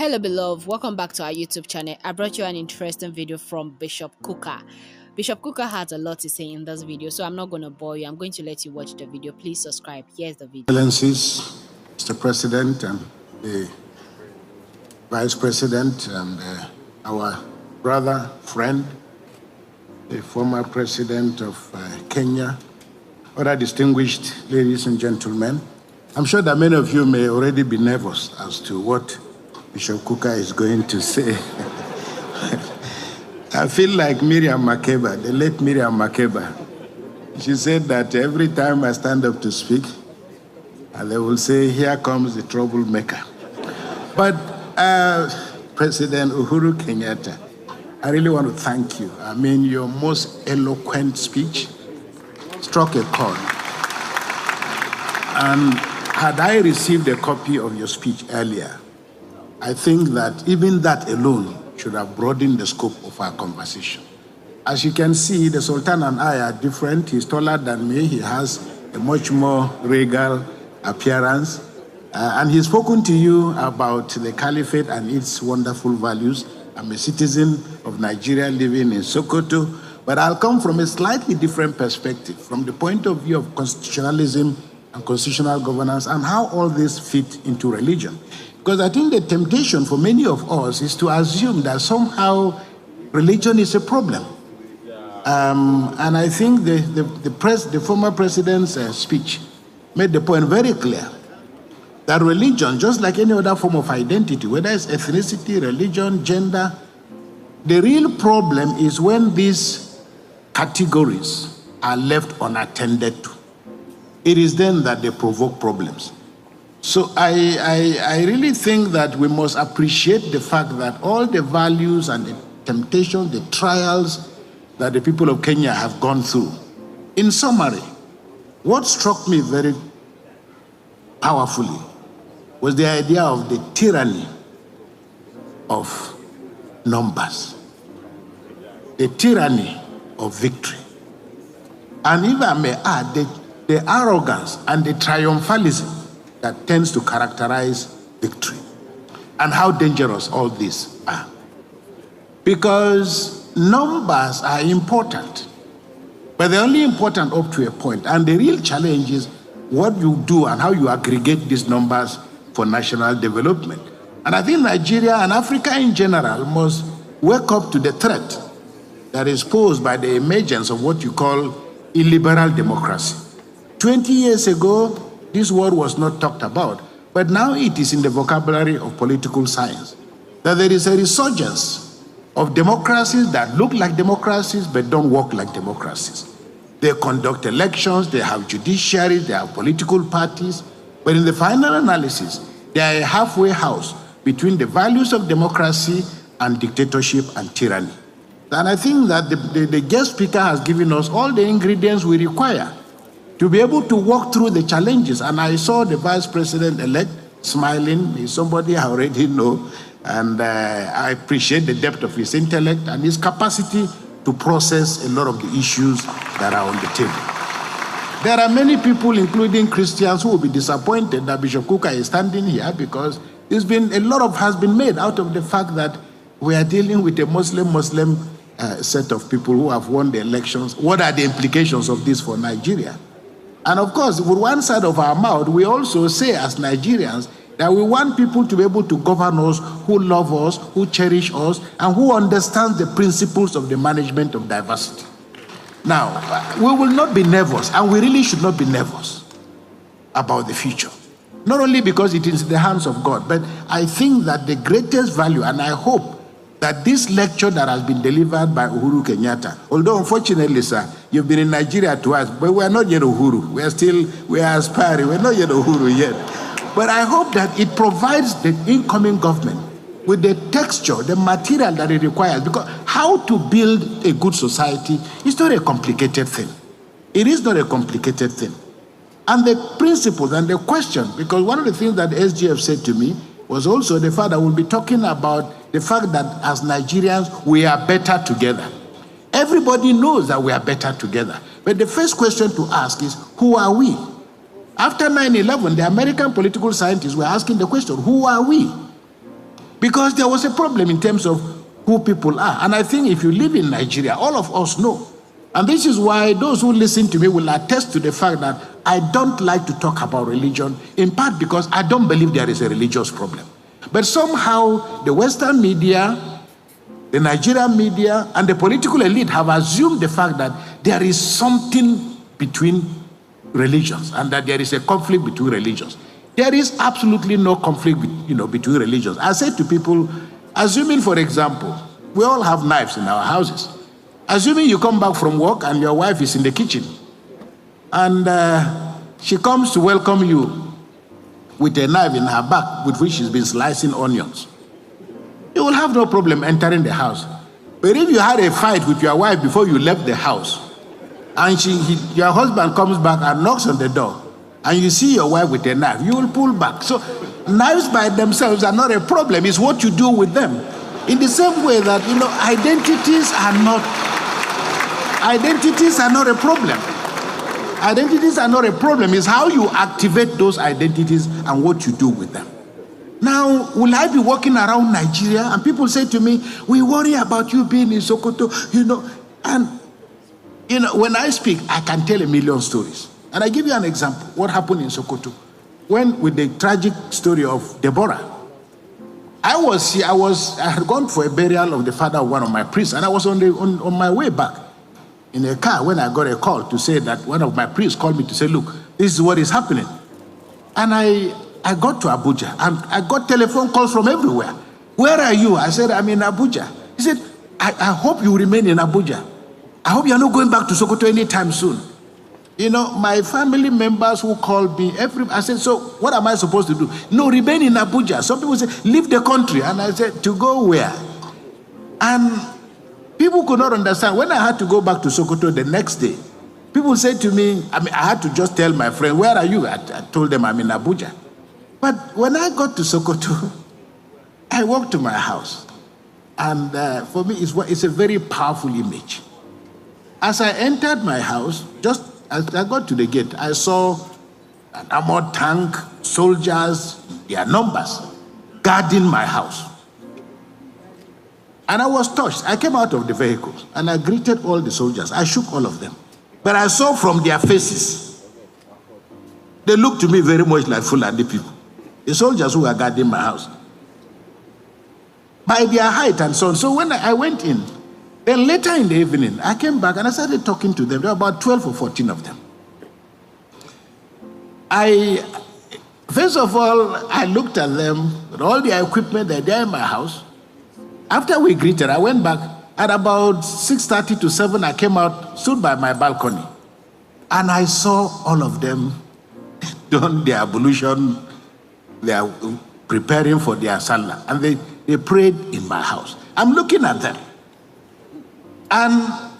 Hello beloved, welcome back to our YouTube channel. I brought you an interesting video from Bishop Kukah. Bishop Kukah has a lot to say in this video, so I'm not going to bore you. I'm going to let you watch the video. Please subscribe. Here's the video. Excellencies, Mr. President and the Vice President and our brother, friend, the former President of Kenya, other distinguished ladies and gentlemen, I'm sure that many of you may already be nervous as to what Bishop Kukah is going to say. I feel like Miriam Makeba, the late Miriam Makeba. She said that every time I stand up to speak, they will say, here comes the troublemaker. But President Uhuru Kenyatta, I really want to thank you. I mean, your most eloquent speech struck a chord. And had I received a copy of your speech earlier, I think that even that alone should have broadened the scope of our conversation. As you can see, the Sultan and I are different. He's taller than me. He has a much more regal appearance. And he's spoken to you about the caliphate and its wonderful values. I'm a citizen of Nigeria living in Sokoto, but I'll come from a slightly different perspective, from the point of view of constitutionalism and constitutional governance and how all this fit into religion. Because I think the temptation for many of us is to assume that somehow religion is a problem. And I think the former president's speech made the point very clear that religion, just like any other form of identity, whether it's ethnicity, religion, gender, the real problem is when these categories are left unattended to. It is then that they provoke problems. So I really think that we must appreciate the fact that all the values and the temptations, the trials that the people of Kenya have gone through. In summary, what struck me very powerfully was the idea of the tyranny of numbers, the tyranny of victory. And if I may add, the arrogance and the triumphalism that tends to characterize victory, and how dangerous all these are. Because numbers are important, but they're only important up to a point. And the real challenge is what you do and how you aggregate these numbers for national development. And I think Nigeria and Africa in general must wake up to the threat that is posed by the emergence of what you call illiberal democracy. 20 years ago, this word was not talked about, but now it is in the vocabulary of political science, that there is a resurgence of democracies that look like democracies but don't work like democracies. They conduct elections, they have judiciaries, they have political parties, but in the final analysis, they are a halfway house between the values of democracy and dictatorship and tyranny. And I think that the guest speaker has given us all the ingredients we require to be able to walk through the challenges. And I saw the Vice President-elect smiling. He's somebody I already know, and I appreciate the depth of his intellect and his capacity to process a lot of the issues that are on the table. There are many people, including Christians, who will be disappointed that Bishop Kukah is standing here, because there's been a lot has been made out of the fact that we are dealing with a Muslim set of people who have won the elections. What are the implications of this for Nigeria? And of course, with one side of our mouth, we also say as Nigerians that we want people to be able to govern us, who love us, who cherish us, and who understand the principles of the management of diversity. Now, we will not be nervous, and we really should not be nervous about the future. Not only because it is in the hands of God, but I think that the greatest value, and I hope that this lecture that has been delivered by Uhuru Kenyatta, although unfortunately, sir, you've been in Nigeria twice, but we are not yet Uhuru. We are aspiring. We're not yet Uhuru yet. But I hope that it provides the incoming government with the texture, the material that it requires, because how to build a good society is not a complicated thing. It is not a complicated thing. And the principles and the question, because one of the things that SGF said to me was also the fact that we'll be talking about the fact that as Nigerians, we are better together. Everybody knows that we are better together. But the first question to ask is, who are we? After 9/11, the American political scientists were asking the question, who are we? Because there was a problem in terms of who people are. And I think if you live in Nigeria, all of us know. And this is why those who listen to me will attest to the fact that I don't like to talk about religion, in part because I don't believe there is a religious problem. But somehow the Western media, the Nigerian media, and the political elite have assumed the fact that there is something between religions and that there is a conflict between religions. There is absolutely no conflict, between religions. I say to people, assuming, for example, we all have knives in our houses. Assuming you come back from work and your wife is in the kitchen, and she comes to welcome you with a knife in her back with which she's been slicing onions, you will have no problem entering the house. But if you had a fight with your wife before you left the house, and your husband comes back and knocks on the door, and you see your wife with a knife, you will pull back. So knives by themselves are not a problem. It's what you do with them. In the same way that, identities are not a problem. Identities are not a problem. It's how you activate those identities and what you do with them. Now, will I be walking around Nigeria and people say to me, we worry about you being in Sokoto, and when I speak, I can tell a million stories. And I give you an example. What happened in Sokoto? With the tragic story of Deborah. I had gone for a burial of the father of one of my priests, and I was on my way back in a car when I got a call to say that one of my priests called me to say, look, this is what is happening. And I got to Abuja, and I got telephone calls from everywhere. Where are you? I said, I'm in Abuja. He said, I hope you remain in Abuja. I hope you're not going back to Sokoto anytime soon. My family members who called me, I said, so what am I supposed to do? No, remain in Abuja. Some people say, leave the country. And I said, to go where? And people could not understand. When I had to go back to Sokoto the next day, people said to me, I had to just tell my friend, where are you? I told them I'm in Abuja. But when I got to Sokoto, I walked to my house. And for me, it's a very powerful image. As I entered my house, just as I got to the gate, I saw an armored tank, soldiers, their numbers, guarding my house. And I was touched. I came out of the vehicles and I greeted all the soldiers. I shook all of them. But I saw from their faces, they looked to me very much like Fulani people. The soldiers who were guarding my house. By their height and so on. So when I went in, then later in the evening, I came back and I started talking to them. There were about 12 or 14 of them. First of all, I looked at them with all the equipment that they're in my house. After we greeted, I went back. At about 6:30 to 7, I came out, stood by my balcony. And I saw all of them done their ablution. They are preparing for their salah. And they prayed in my house. I'm looking at them. And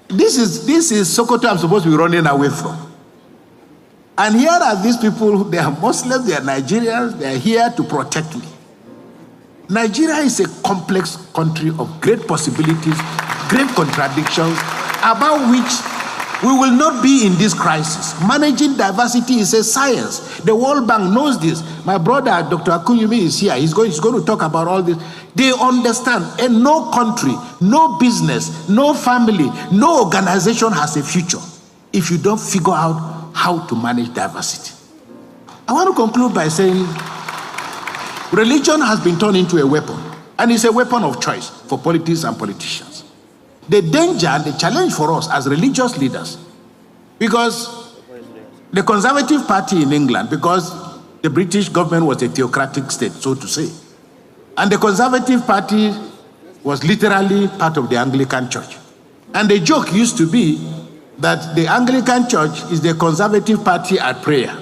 this is Sokoto I'm supposed to be running away from. And here are these people, they are Muslims, they are Nigerians, they are here to protect me. Nigeria is a complex country of great possibilities, great contradictions, about which we will not be in this crisis. Managing diversity is a science. The World Bank knows this. My brother, Dr. Akunyumi, is here. He's going to talk about all this. They understand, and no country, no business, no family, no organization has a future if you don't figure out how to manage diversity. I want to conclude by saying religion has been turned into a weapon, and it's a weapon of choice for politics and politicians. The danger and the challenge for us as religious leaders, because the Conservative Party in England, because the British government was a theocratic state, so to say, and the Conservative Party was literally part of the Anglican Church. And the joke used to be that the Anglican Church is the Conservative Party at prayer.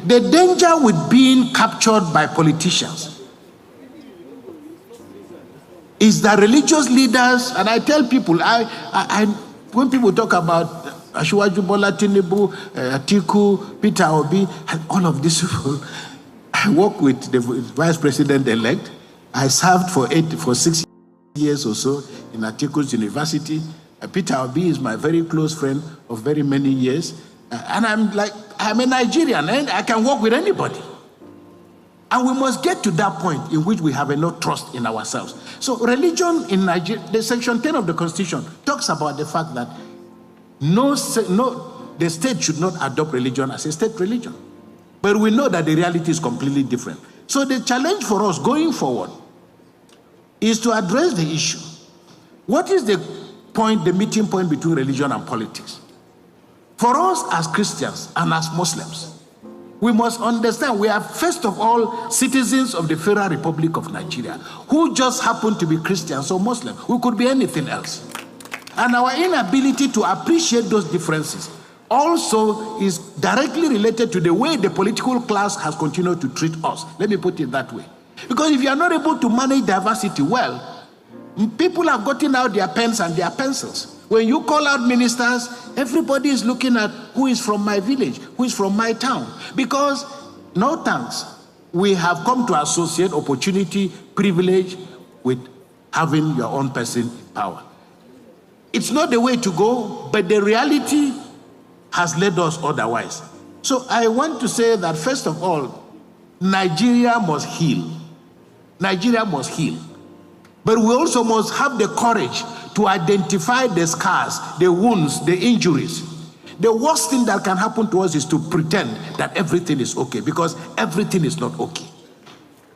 The danger with being captured by politicians is that religious leaders, and I tell people, when people talk about Asiwaju Bola Tinubu, Atiku, Peter Obi, and all of these people, I work with the vice president-elect. I served for 6 years or so in Atiku's university. Peter Obi is my very close friend of very many years. And I'm a Nigerian, and I can work with anybody. And we must get to that point in which we have enough trust in ourselves. So religion in Nigeria, the section 10 of the Constitution talks about the fact that the state should not adopt religion as a state religion. But we know that the reality is completely different. So the challenge for us going forward is to address the issue. What is the meeting point between religion and politics? For us as Christians and as Muslims, we must understand we are first of all citizens of the Federal Republic of Nigeria who just happen to be Christians or Muslims. We could be anything else. And our inability to appreciate those differences also is directly related to the way the political class has continued to treat us. Let me put it that way. Because if you are not able to manage diversity well, people have gotten out their pens and their pencils. When you call out ministers, everybody is looking at who is from my village, who is from my town. Because, no thanks, we have come to associate opportunity, privilege with having your own person in power. It's not the way to go, but the reality has led us otherwise. So I want to say that, first of all, Nigeria must heal. Nigeria must heal. But we also must have the courage to identify the scars, the wounds, the injuries. The worst thing that can happen to us is to pretend that everything is okay, because everything is not okay.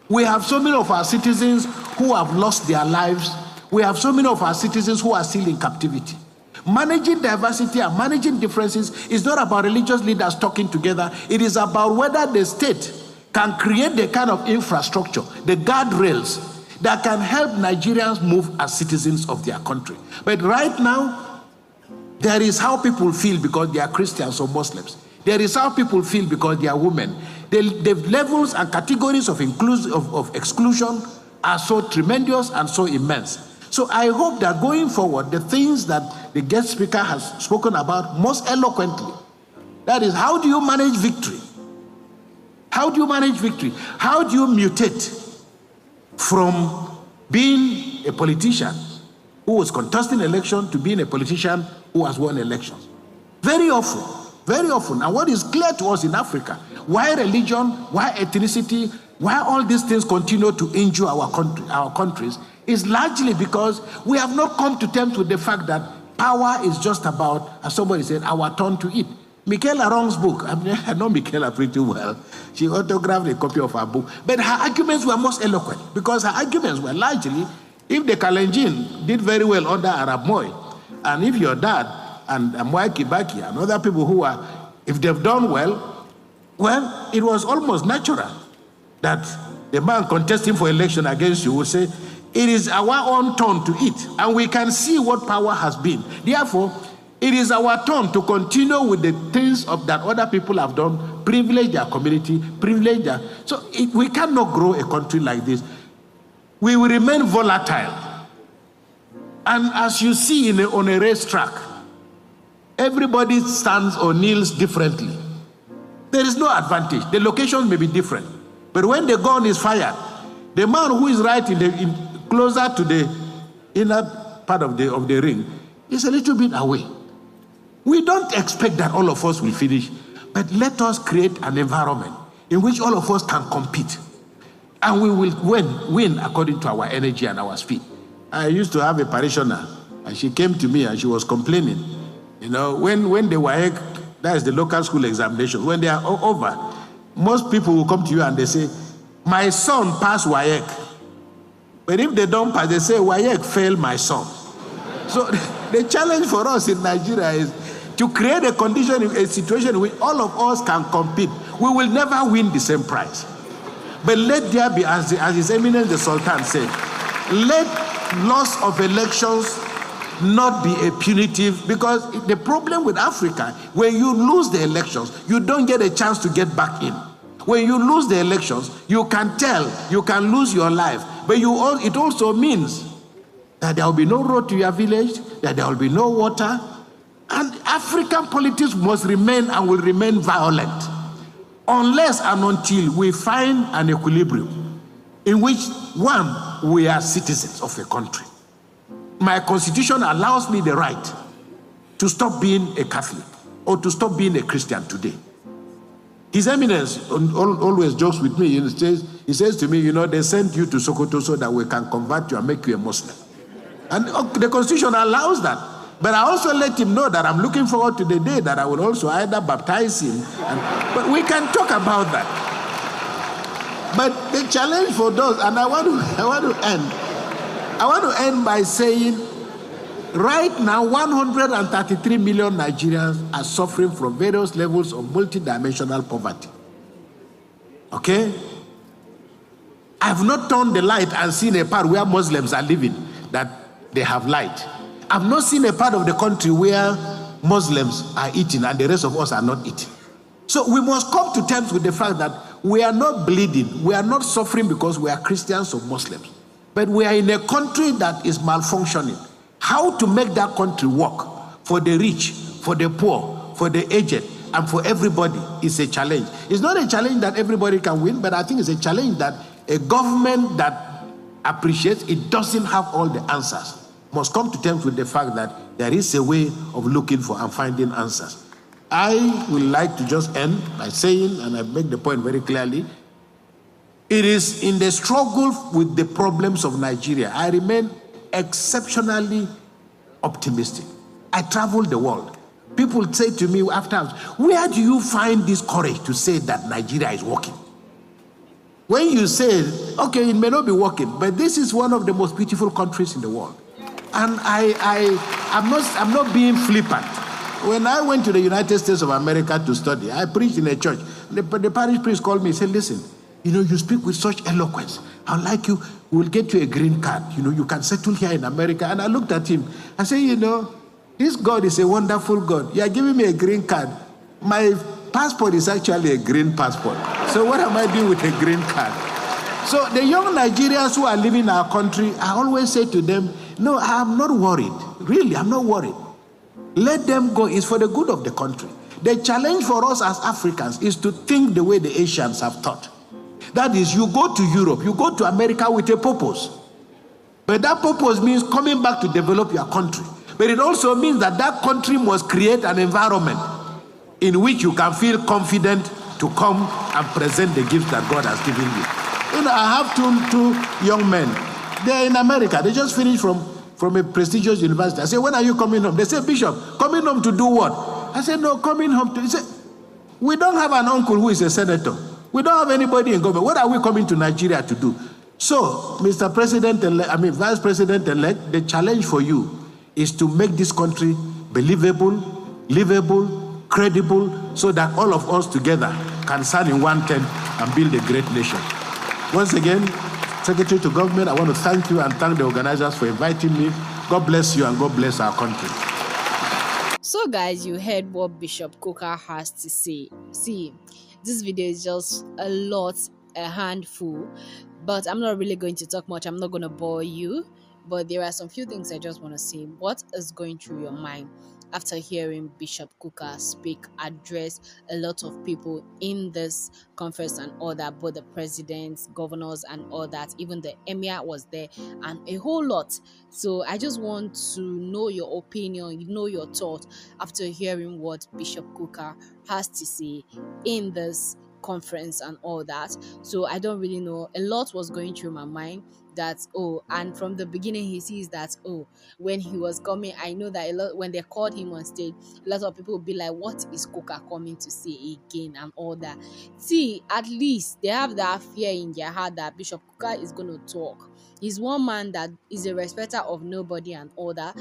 We have so many of our citizens who have lost their lives. We have so many of our citizens who are still in captivity. Managing diversity and managing differences is not about religious leaders talking together. It is about whether the state can create the kind of infrastructure, the guardrails, that can help Nigerians move as citizens of their country. But right now, there is how people feel because they are Christians or Muslims. There is how people feel because they are women. The levels and categories of exclusion are so tremendous and so immense. So I hope that going forward, the things that the guest speaker has spoken about most eloquently, that is, how do you manage victory? How do you manage victory? How do you mutate from being a politician who was contesting election to being a politician who has won elections? Very often. And what is clear to us in Africa, why religion, why ethnicity, why all these things continue to injure our countries, is largely because we have not come to terms with the fact that power is just about, as somebody said, our turn to eat. Michaela Wrong's book, I know Michaela pretty well. She autographed a copy of her book. But her arguments were most eloquent, because her arguments were largely, if the Kalenjin did very well under Arab Moi, and if your dad and Mwai Kibaki and other people who are, if they've done well, it was almost natural that the man contesting for election against you would say, it is our own turn to eat. And we can see what power has been. Therefore, it is our turn to continue with the things that other people have done, privilege their community, privilege their... So we cannot grow a country like this. We will remain volatile. And as you see on a racetrack, everybody stands or kneels differently. There is no advantage. The locations may be different. But when the gun is fired, the man who is right closer to the inner part of the ring is a little bit away. We don't expect that all of us will finish, but let us create an environment in which all of us can compete, and we will win according to our energy and our speed. I used to have a parishioner, and she came to me and she was complaining. You know, when the WAEC, that is the local school examination, when they are over, most people will come to you and they say, my son passed WAEC. But if they don't pass, they say, WAEC failed my son. So the challenge for us in Nigeria is to create a condition, a situation in which all of us can compete. We will never win the same prize. But let there be, as His Eminence the Sultan said, let loss of elections not be a punitive, because the problem with Africa, when you lose the elections, you don't get a chance to get back in. When you lose the elections, you can tell, you can lose your life. But it also means that there will be no road to your village, that there will be no water. And African politics must remain and will remain violent unless and until we find an equilibrium in which, one, we are citizens of a country. My constitution allows me the right to stop being a Catholic or to stop being a Christian today. His Eminence always jokes with me. He says to me, they sent you to Sokoto so that we can convert you and make you a Muslim. And the Constitution allows that. But I also let him know that I'm looking forward to the day that I will also either baptize him. But we can talk about that. But the challenge for those, and I want to end by saying, right now, 133 million Nigerians are suffering from various levels of multidimensional poverty. Okay? I've not turned the light and seen a part where Muslims are living that they have light. I've not seen a part of the country where Muslims are eating and the rest of us are not eating. So we must come to terms with the fact that we are not bleeding, we are not suffering because we are Christians or Muslims, but we are in a country that is malfunctioning. How to make that country work for the rich, for the poor, for the aged, and for everybody is a challenge. It's not a challenge that everybody can win, but I think it's a challenge that a government that appreciates it doesn't have all the answers must come to terms with the fact that there is a way of looking for and finding answers. I would like to just end by saying, and I make the point very clearly, it is in the struggle with the problems of Nigeria, I remain exceptionally optimistic. I travel the world. People say to me after, where do you find this courage to say that Nigeria is working? When you say, okay, it may not be working, but this is one of the most beautiful countries in the world. And I'm not being flippant. When I went to the United States of America to study, I preached in a church. The parish priest called me and said, listen, you speak with such eloquence. I'd like you, we'll get you a green card. You can settle here in America. And I looked at him. I said, this God is a wonderful God. You are giving me a green card. My passport is actually a green passport. So what am I doing with a green card? So the young Nigerians who are living in our country, I always say to them, no, I'm not worried. Really, I'm not worried. Let them go. It's for the good of the country. The challenge for us as Africans is to think the way the Asians have thought. That is, you go to Europe, you go to America with a purpose. But that purpose means coming back to develop your country. But it also means that that country must create an environment in which you can feel confident to come and present the gifts that God has given you. I have two young men. They're in America. They just finished from a prestigious university. I said, when are you coming home? They said, Bishop, coming home to do what? I said, no, coming home to... He said, we don't have an uncle who is a senator. We don't have anybody in government. What are we coming to Nigeria to do? So, Mr. Vice President-elect, the challenge for you is to make this country believable, livable, credible, so that all of us together can stand in one tent and build a great nation. Once again, Secretary to Government, I want to thank you and thank the organizers for inviting me. God bless you and God bless our country. So guys, you heard what Bishop Kukah has to say. See, this video is just a handful, but I'm not really going to talk much. I'm not going to bore you, but there are some few things I just want to say. What is going through your mind after hearing Bishop Kukah speak, address a lot of people in this conference and all that, both the presidents, governors and all that, even the emir was there and a whole lot. So I just want to know your opinion, know your thought after hearing what Bishop Kukah has to say in this conference and all that. So I don't really know. A lot was going through my mind that, and from the beginning he sees that, when he was coming, I know that a lot, when they called him on stage, a lot of people will be like, what is Kukah coming to say again and all that. See, at least they have that fear in their heart that Bishop Kukah is going to talk. He's one man that is a respecter of nobody and all that.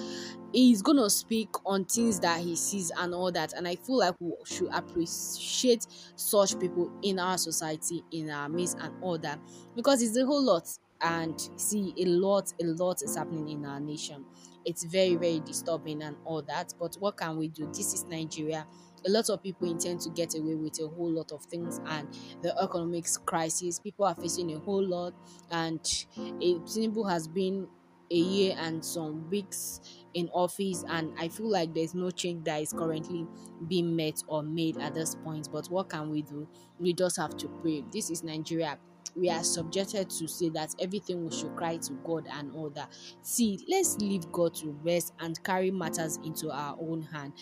He's going to speak on things that he sees and all that. And I feel like we should appreciate such people in our society, in our midst and all that, because it's a whole lot. And see, a lot is happening in our nation. It's very, very disturbing and all that. But what can we do? This is Nigeria. A lot of people intend to get away with a whole lot of things, and the economic crisis, people are facing a whole lot. And Tinubu has been a year and some weeks in office, and I feel like there's no change that is currently being met or made at this point. But what can we do? We just have to pray. This is Nigeria. We are subjected to say that everything we should cry to God and all that. See, let's leave God to rest and carry matters into our own hand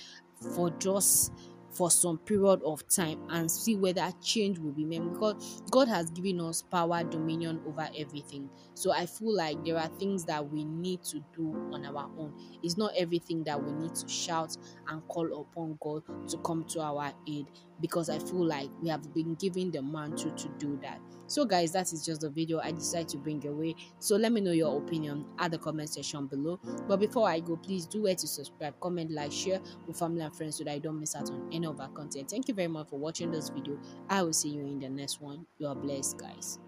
for just for some period of time and see whether change will be made, because God has given us power, dominion over everything. So I feel like there are things that we need to do on our own. It's not everything that we need to shout and call upon God to come to our aid, because I feel like we have been given the mantle to do that. So guys, that is just the video I decided to bring your way. So let me know your opinion at the comment section below. But before I go, please do where to subscribe, comment, like, share with family and friends so that I don't miss out on any of our content. Thank you very much for watching this video. I will see you in the next one. You are blessed, guys.